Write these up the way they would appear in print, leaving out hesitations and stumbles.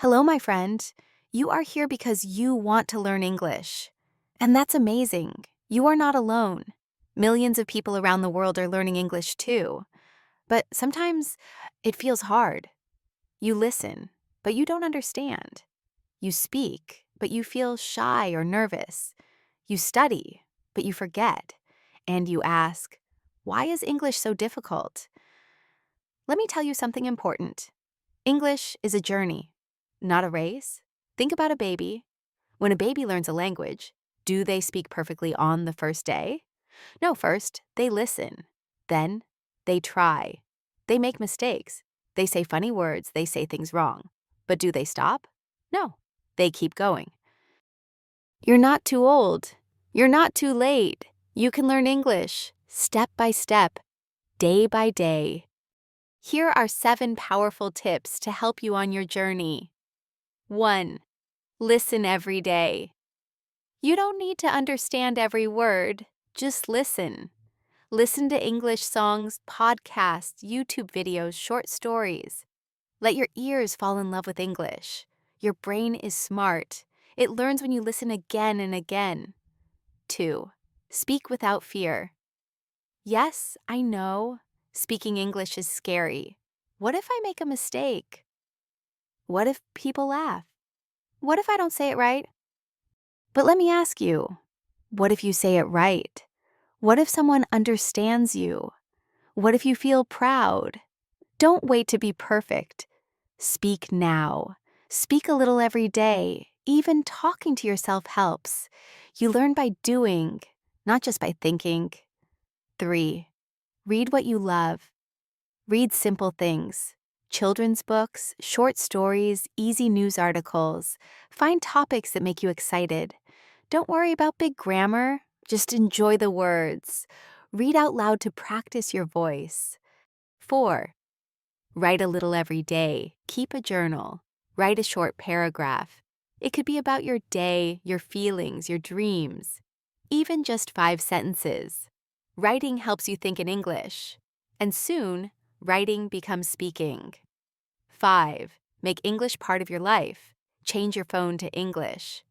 Hello, my friend. You are here because you want to learn English. And that's amazing. You are not alone. Millions of people around the world are learning English too. But sometimes it feels hard. You listen, but you don't understand. You speak, but you feel shy or nervous. You study, but you forget. And you ask, why is English so difficult? Let me tell you something important. English is a journey, not a race. Think about a baby. When a baby learns a language, do they speak perfectly on the first day? No, first, they listen. Then, they try. They make mistakes. They say funny words, they say things wrong. But do they stop? No, they keep going. You're not too old. You're not too late. You can learn English, step by step, day by day. Here are 7 powerful tips to help you on your journey. 1. Listen every day. You don't need to understand every word, just listen. Listen to English songs, podcasts, YouTube videos, short stories. Let your ears fall in love with English. Your brain is smart. It learns when you listen again and again. 2. Speak without fear. Yes, I know. Speaking English is scary. What if I make a mistake? What if people laugh? What if I don't say it right? But let me ask you, what if you say it right? What if someone understands you? What if you feel proud? Don't wait to be perfect. Speak now. Speak a little every day. Even talking to yourself helps. You learn by doing, not just by thinking. 3. Read what you love. Read simple things. Children's books, short stories, easy news articles. Find topics that make you excited. Don't worry about big grammar. Just enjoy the words. Read out loud to practice your voice. 4. Write a little every day. Keep a journal. Write a short paragraph. It could be about your day, your feelings, your dreams. Even just 5 sentences. Writing helps you think in English. And soon, writing becomes speaking. 5. Make English part of your life. Change your phone to English.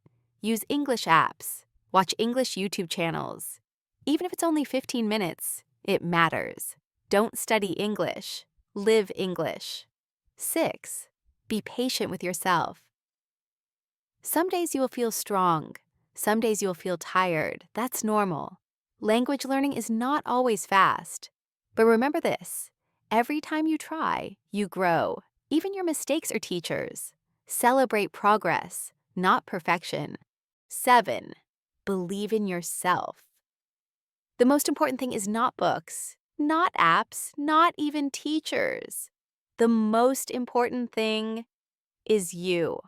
Use English apps. Watch English YouTube channels. Even if it's only 15 minutes, it matters. Don't study English. Live English. 6. Be patient with yourself. Some days you will feel strong. Some days you will feel tired. That's normal. Language learning is not always fast. But remember this, every time you try, you grow. Even your mistakes are teachers. Celebrate progress, not perfection. 7. Believe in yourself. The most important thing is not books, not apps, not even teachers. The most important thing is you.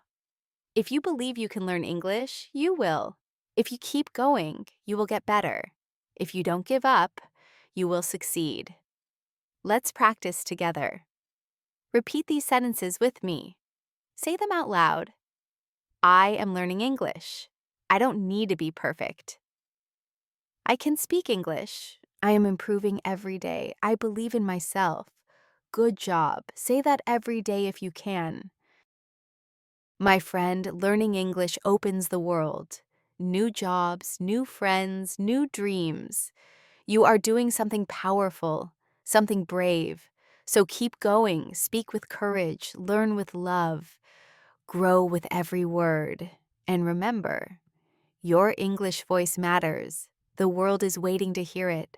If you believe you can learn English, you will. If you keep going, you will get better. If you don't give up, you will succeed. Let's practice together. Repeat these sentences with me. Say them out loud. I am learning English. I don't need to be perfect. I can speak English. I am improving every day. I believe in myself. Good job. Say that every day if you can. My friend, learning English opens the world. New jobs, new friends, new dreams. You are doing something powerful, something brave. So keep going, speak with courage, learn with love, grow with every word. And remember, your English voice matters. The world is waiting to hear it.